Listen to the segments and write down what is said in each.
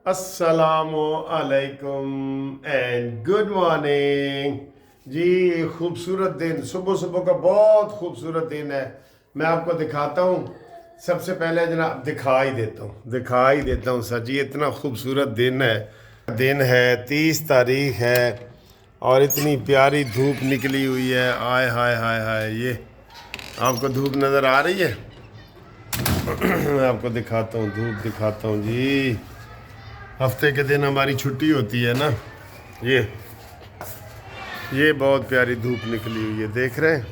السلام علیکم and good morning جی. خوبصورت دن، صبح صبح کا بہت خوبصورت دن ہے. میں آپ کو دکھاتا ہوں. سب سے پہلے جناب دکھا ہی دیتا ہوں سر جی. اتنا خوبصورت دن ہے 30 تاریخ ہے اور اتنی پیاری دھوپ نکلی ہوئی ہے. آئے ہائے ہائے ہائے. یہ آپ کو دھوپ نظر آ رہی ہے؟ میں آپ کو دکھاتا ہوں، دھوپ دکھاتا ہوں جی. ہفتے کے دن ہماری چھٹی ہوتی ہے نا. یہ بہت پیاری دھوپ نکلی ہوئی ہے، دیکھ رہے ہیں؟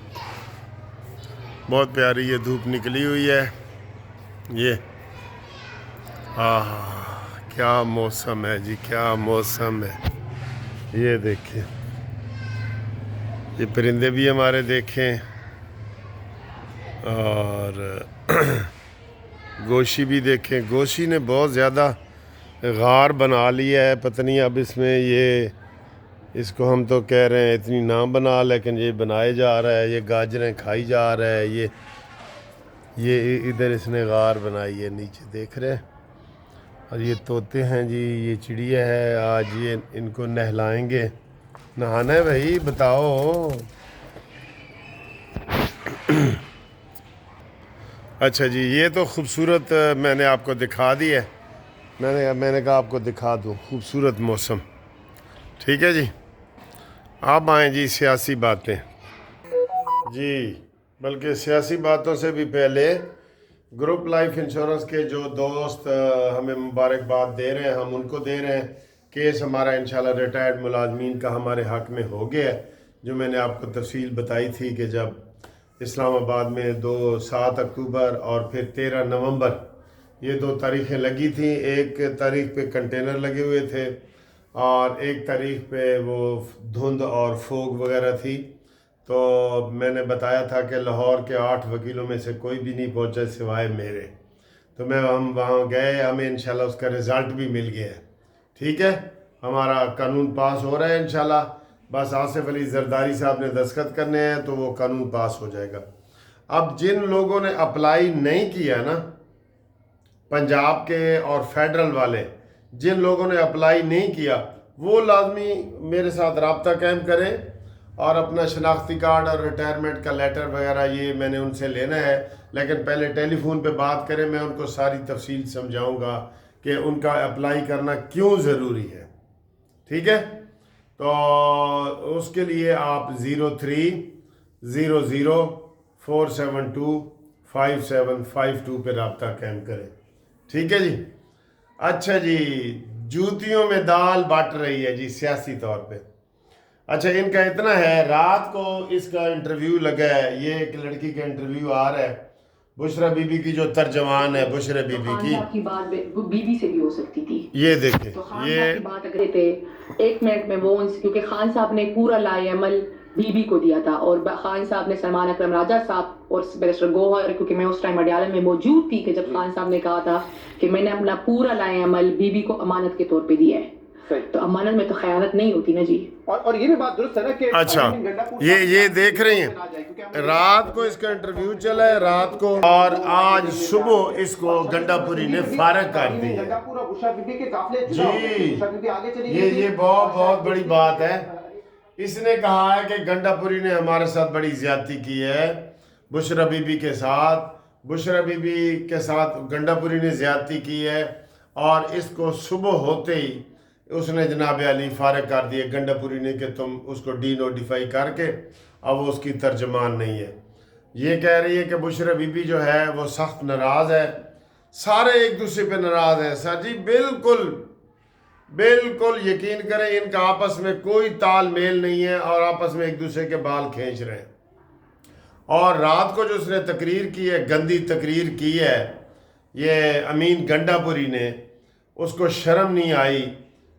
بہت پیاری یہ دھوپ نکلی ہوئی ہے. یہ کیا موسم ہے جی، کیا موسم ہے. یہ دیکھیں، یہ پرندے بھی ہمارے دیکھیں. اور گوشی بھی دیکھیں. گوشی نے بہت زیادہ غار بنا لیا ہے. پتہ نہیں اب اس کو ہم تو کہہ رہے ہیں اتنی نہ بنا، لیکن یہ بنائے جا رہا ہے. یہ گاجریں کھائی جا رہا ہے. یہ ادھر اس نے غار بنائی ہے نیچے، دیکھ رہے ہیں؟ اور یہ طوطے ہیں جی، یہ چڑیا ہے. آج یہ ان کو نہلائیں گے. نہانا ہے بھائی، بتاؤ. اچھا جی، یہ تو خوبصورت میں نے آپ کو دکھا دی ہے. میں نے کہا آپ کو دکھا دوں خوبصورت موسم. ٹھیک ہے جی. آپ آئیں جی، سیاسی باتیں جی. بلکہ سیاسی باتوں سے بھی پہلے گروپ لائف انشورنس کے جو دوست ہمیں مبارکباد دے رہے ہیں، ہم ان کو دے رہے ہیں. کیس ہمارا انشاءاللہ ریٹائرڈ ملازمین کا ہمارے حق میں ہو گیا ہے، جو میں نے آپ کو تفصیل بتائی تھی کہ جب اسلام آباد میں 7 اکتوبر اور پھر 13 نومبر یہ 2 تاریخیں لگی تھیں. ایک تاریخ پہ کنٹینر لگے ہوئے تھے اور ایک تاریخ پہ وہ دھند اور فوگ وغیرہ تھی. تو میں نے بتایا تھا کہ لاہور کے 8 وکیلوں میں سے کوئی بھی نہیں پہنچا سوائے میرے. تو ہم وہاں گئے، ہمیں انشاءاللہ اس کا رزلٹ بھی مل گیا ہے. ٹھیک ہے، ہمارا قانون پاس ہو رہا ہے انشاءاللہ. بس آصف علی زرداری صاحب نے دستخط کرنے ہیں تو وہ قانون پاس ہو جائے گا. اب جن لوگوں نے اپلائی نہیں کیا نا، پنجاب کے اور فیڈرل والے، جن لوگوں نے اپلائی نہیں کیا وہ لازمی میرے ساتھ رابطہ قائم کریں اور اپنا شناختی کارڈ اور ریٹائرمنٹ کا لیٹر وغیرہ یہ میں نے ان سے لینا ہے. لیکن پہلے ٹیلی فون پہ بات کریں، میں ان کو ساری تفصیل سمجھاؤں گا کہ ان کا اپلائی کرنا کیوں ضروری ہے. ٹھیک ہے، تو اس کے لیے آپ 030047255752 پہ رابطہ قائم کریں. ٹھیک ہے جی. اچھا جی، جوتیوں میں دال بٹ رہی ہے جی سیاسی طور پہ. اچھا، ان کا اتنا ہے، رات کو اس کا انٹرویو لگا ہے. یہ ایک لڑکی کا انٹرویو آ رہا ہے، بشرا بی بی کی جو ترجمان ہے، بشرا بی بی کی. کی بات بی بی سے بھی ہو سکتی تھی. یہ دیکھیں، تو خان صاحب کی بات اگر تھے 1 منٹ میں وہ کیونکہ خان صاحب نے پورا لائے عمل بی بی کو دیا تھا، اور خان صاحب نے سلمان اکرم راجہ صاحب اور بیرسٹر گوہر، کیونکہ میں اس ٹائم اڈیالہ میں موجود تھی کہ جب خان صاحب نے کہا تھا کہ میں نے اپنا پورا لائے عمل بی بی کو امانت کے طور پہ دیا ہے. تو امانت میں تو خیانت نہیں ہوتی نا جی. اور یہ بھی بات درست ہے نا کہ اچھا، یہ دیکھ رہی ہیں، رات کو اس کا انٹرویو چلا ہے رات کو، اور آج صبح اس کو گنڈا پوری نے فارغ کر دی ہے جی. یہ بہت بڑی بات ہے. اس نے کہا ہے کہ گنڈا پوری نے ہمارے ساتھ بڑی زیادتی کی ہے، بشرا بی بی کے ساتھ. بشرا بی بی کے ساتھ گنڈا پوری نے زیادتی کی ہے، اور اس کو صبح ہوتے ہی اس نے جناب علی فارغ کر دیے گنڈا پوری نے کہ تم اس کو ڈی نوٹیفائی کر کے اب وہ اس کی ترجمان نہیں ہے. یہ کہہ رہی ہے کہ بشرا بی بی جو ہے وہ سخت ناراض ہے. سارے ایک دوسرے پہ ناراض ہیں سر جی. بالکل یقین کریں، ان کا آپس میں کوئی تال میل نہیں ہے اور آپس میں ایک دوسرے کے بال کھینچ رہے ہیں. اور رات کو جو اس نے تقریر کی ہے، گندی تقریر کی ہے یہ امین گنڈا پوری نے، اس کو شرم نہیں آئی.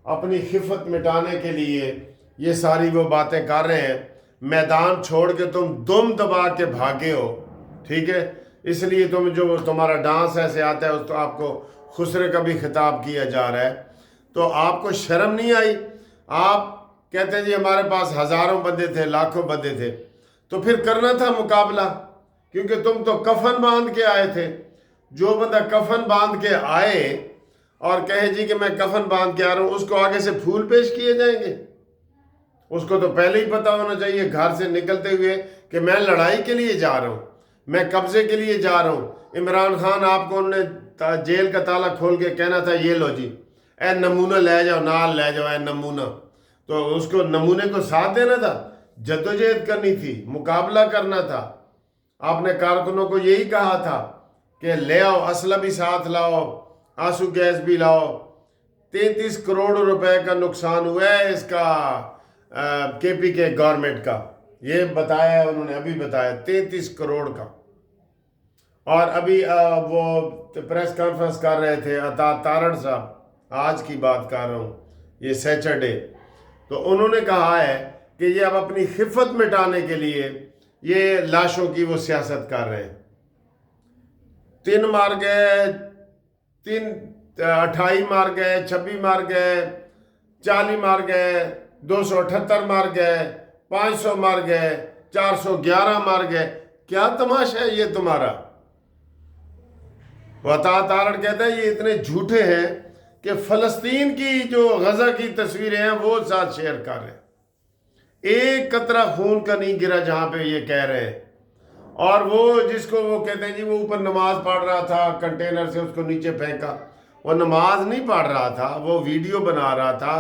اپنی خفت مٹانے کے لیے یہ ساری وہ باتیں کر رہے ہیں. میدان چھوڑ کے تم دم دبا کے بھاگے ہو. ٹھیک ہے، اس لیے جو تمہارا ڈانس ایسے آتا ہے اس تو آپ کو خسرے کا بھی خطاب کیا جا رہا ہے. تو آپ کو شرم نہیں آئی؟ آپ کہتے ہیں جی ہمارے پاس ہزاروں بندے تھے، لاکھوں بندے تھے، تو پھر کرنا تھا مقابلہ، کیونکہ تم تو کفن باندھ کے آئے تھے. جو بندہ کفن باندھ کے آئے اور کہے جی کہ میں کفن باندھ کے آ رہا ہوں، اس کو آگے سے پھول پیش کیے جائیں گے؟ اس کو تو پہلے ہی پتا ہونا چاہیے گھر سے نکلتے ہوئے کہ میں لڑائی کے لیے جا رہا ہوں، میں قبضے کے لیے جا رہا ہوں۔ عمران خان آپ کو انہوں نے جیل کا تالا کھول کے کہنا تھا یہ لو جی اے نمونہ لے جاؤ، نال لے جاؤ اے نمونہ، تو اس کو نمونے کو ساتھ دینا تھا، جدوجہد کرنی تھی، مقابلہ کرنا تھا۔ آپ نے کارکنوں کو یہی کہا تھا کہ لے آؤ، اسلحہ بھی ساتھ لاؤ، آنسو گیس بھی لاؤ۔ 33 کروڑ روپے کا نقصان ہوا ہے اس کا کے پی کے گورنمنٹ کا، یہ بتایا انہوں نے، ابھی بتایا 33 کروڑ کا۔ اور ابھی وہ پریس کانفرنس کر رہے تھے عطا تارڑ صاحب، آج کی بات کر رہا ہوں، یہ سیچرڈے، تو انہوں نے کہا ہے کہ یہ اب اپنی خفت مٹانے کے لیے یہ لاشوں کی وہ سیاست کر رہے ہیں۔ 3 مار گئے، 28 مار گئے، 26 مار گئے، 40 مار گئے، 278 مار گئے، 500 مار گئے، 411 مار گئے۔ کیا تماشا ہے یہ تمہارا؟ عطا تارڑ کہتا ہے یہ اتنے جھوٹے ہیں کہ فلسطین کی جو غزہ کی تصویریں ہیں وہ ساتھ شیئر کر رہے ہیں، ایک قطرہ خون کا نہیں گرا جہاں پہ یہ کہہ رہے ہیں۔ اور وہ جس کو وہ کہتے ہیں جی وہ اوپر نماز پڑھ رہا تھا، کنٹینر سے اس کو نیچے پھینکا، وہ نماز نہیں پڑھ رہا تھا، وہ ویڈیو بنا رہا تھا،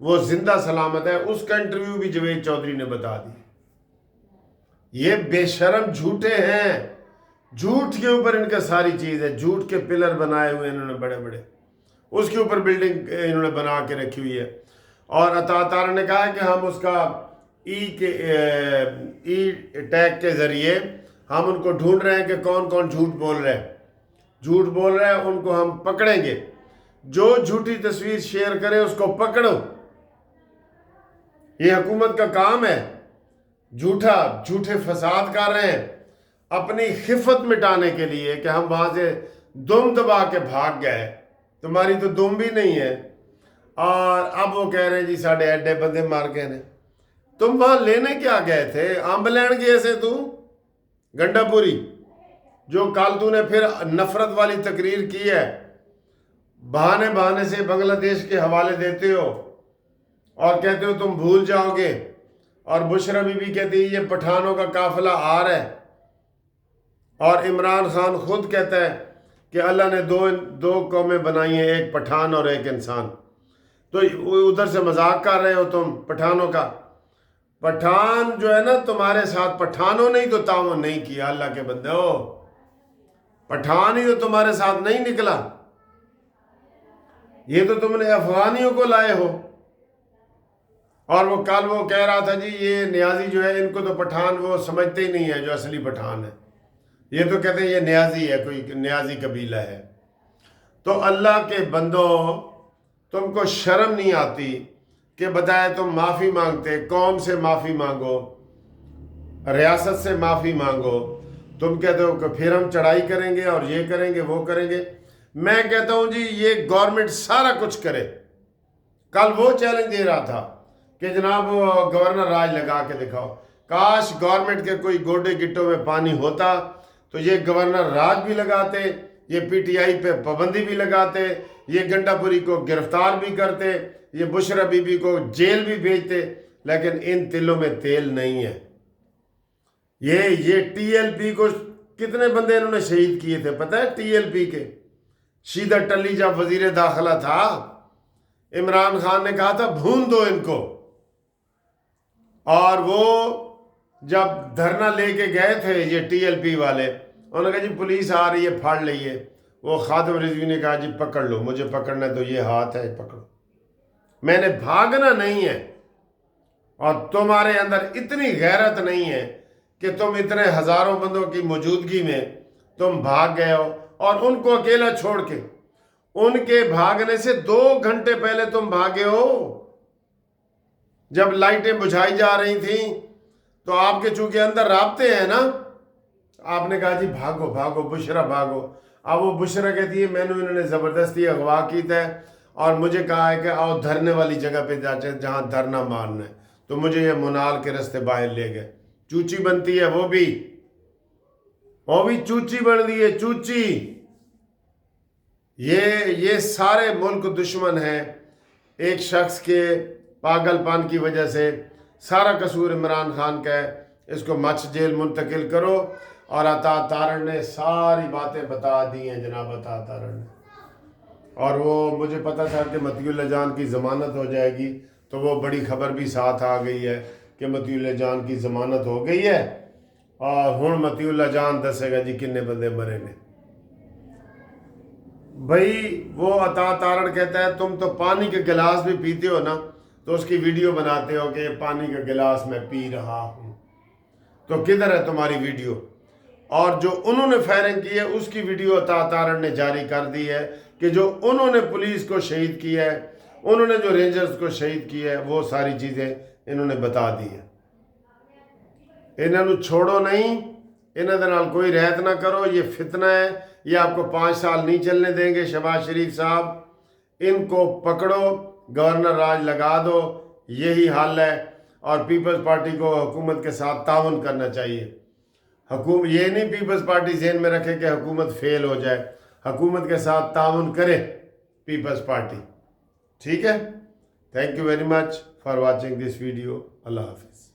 وہ زندہ سلامت ہے۔ اس کا انٹرویو بھی جاوید چودھری نے بتا دی۔ یہ بے شرم جھوٹے ہیں، جھوٹ کے اوپر ان کا ساری چیز ہے، جھوٹ کے پلر بنائے ہوئے انہوں نے بڑے بڑے، اس کے اوپر بلڈنگ انہوں نے بنا کے رکھی ہوئی ہے۔ اور عطا تارڑ نے کہا ہے کہ ہم اس کا ای ٹیگ کے ذریعے ہم ان کو ڈھونڈ رہے ہیں کہ کون کون جھوٹ بول رہے ہیں، جھوٹ بول رہے ہیں ان کو ہم پکڑیں گے، جو جھوٹی تصویر شیئر کرے اس کو پکڑو۔ یہ حکومت کا کام ہے، جھوٹے فساد کر رہے ہیں اپنی خفت مٹانے کے لیے کہ ہم وہاں سے دم دبا کے بھاگ گئے، تمہاری تو دم بھی نہیں ہے۔ اور اب وہ کہہ رہے ہیں جی ساڑھے ایڈے بندے مار گئے نے۔ تم وہاں لینے کیا گئے تھے؟ امب لین گئے سے تو گنڈا پوری، جو کل تو نے پھر نفرت والی تقریر کی ہے، بہانے سے بنگلہ دیش کے حوالے دیتے ہو اور کہتے ہو تم بھول جاؤ گے، اور بشرا بی بی کہتی ہے یہ پٹھانوں کا قافلہ آ رہا ہے، اور عمران خان خود کہتا ہے کہ اللہ نے دو قومیں بنائی ہیں، ایک پٹھان اور ایک انسان۔ تو ادھر سے مذاق کر رہے ہو تم پٹھانوں کا۔ پٹھان جو ہے نا تمہارے ساتھ، پٹھانوں نے ہی تو تعاون نہیں کیا، اللہ کے بندے ہو، پٹھان ہی تو تمہارے ساتھ نہیں نکلا، یہ تو تم نے افغانیوں کو لائے ہو۔ اور وہ کل وہ کہہ رہا تھا جی یہ نیازی جو ہے ان کو تو پٹھان وہ سمجھتے ہی نہیں ہے جو اصلی پٹھان ہے، یہ تو کہتے ہیں یہ نیازی ہے، کوئی نیازی قبیلہ ہے۔ تو اللہ کے بندو تم کو شرم نہیں آتی کہ بتائے تم معافی مانگتے، قوم سے معافی مانگو، ریاست سے معافی مانگو، تم کہتے ہو کہ پھر ہم چڑھائی کریں گے اور یہ کریں گے وہ کریں گے۔ میں کہتا ہوں جی یہ گورنمنٹ سارا کچھ کرے۔ کل وہ چیلنج دے رہا تھا کہ جناب وہ گورنر راج لگا کے دکھاؤ، کاش گورنمنٹ کے کوئی گوڈے گٹوں میں پانی ہوتا تو یہ گورنر راج بھی لگاتے، یہ پی ٹی آئی پہ پابندی بھی لگاتے، یہ گنڈا پوری کو گرفتار بھی کرتے، یہ بشرا بی بی کو جیل بھی بھیجتے، لیکن ان تلوں میں تیل نہیں ہے۔ یہ ٹی ایل پی کو کتنے بندے انہوں نے شہید کیے تھے پتہ ہے؟ ٹی ایل پی کے شیدہ ٹلی جب وزیر داخلہ تھا، عمران خان نے کہا تھا بھون دو ان کو، اور وہ جب دھرنا لے کے گئے تھے یہ ٹی ایل پی والے، انہوں نے کہا جی پولیس آ رہی ہے پھاڑ لئیے، وہ خادم رضوی نے کہا جی پکڑ لو، مجھے پکڑنا ہے تو یہ ہاتھ ہے پکڑو، میں نے بھاگنا نہیں ہے۔ اور تمہارے اندر اتنی غیرت نہیں ہے کہ تم اتنے ہزاروں بندوں کی موجودگی میں تم بھاگ گئے ہو، اور ان کو اکیلا چھوڑ کے، ان کے بھاگنے سے 2 گھنٹے پہلے تم بھاگے ہو، جب لائٹیں بجھائی جا رہی تھیں تو آپ کے چونکہ اندر رابطے ہیں نا، آپ نے کہا جی بھاگو بھاگو بشرا بھاگو۔ اب وہ بشرا کہتی ہے میں نے انہوں نے زبردستی اغوا کی تھا اور مجھے کہا ہے کہ آؤ دھرنے والی جگہ پہ جاتے جہاں دھرنا مارنا ہے، تو مجھے یہ منال کے رستے باہر لے گئے۔ چوچی بنتی ہے وہ بھی، چوچی بن دی ہے، چوچی۔ یہ سارے ملک دشمن ہیں ایک شخص کے پاگل پن کی وجہ سے. سارا قصور عمران خان کا ہے. اس کو مچھ جیل منتقل کرو. اور عطا تارڑ نے ساری باتیں بتا دی ہیں جناب عطا تارڑ نے. اور وہ مجھے پتہ تھا کہ مطیع اللہ جان کی ضمانت ہو جائے گی تو وہ بڑی خبر بھی ساتھ آ گئی ہے کہ مطیع اللہ جان کی ضمانت ہو گئی ہے. اور ہن مطیع اللہ جان دسے گا جی کنے بندے مرے نے. بھائی وہ عطا تارڑ کہتا ہے تم تو پانی کے گلاس بھی پیتے ہو نا تو اس کی ویڈیو بناتے ہو کہ یہ پانی کا گلاس میں پی رہا ہوں. تو کدھر ہے تمہاری ویڈیو؟ اور جو انہوں نے فائرنگ کی ہے اس کی ویڈیو عطا تارڑ نے جاری کر دی ہے کہ جو انہوں نے پولیس کو شہید کیا ہے, انہوں نے جو رینجرز کو شہید کیا ہے, وہ ساری چیزیں انہوں نے بتا دی ہیں. انہوں چھوڑو نہیں, انہوں دے نال کوئی رعایت نہ کرو. یہ فتنہ ہے, یہ آپ کو 5 سال نہیں چلنے دیں گے. شہباز شریف صاحب ان کو پکڑو, گورنر راج لگا دو, یہی حل ہے. اور پیپلز پارٹی کو حکومت کے ساتھ تعاون کرنا چاہیے. یہ نہیں پیپلز پارٹی ذہن میں رکھے کہ حکومت فیل ہو جائے. حکومت کے ساتھ تعاون کرے پیپلز پارٹی. ٹھیک ہے. Thank you very much for watching this video. اللہ حافظ.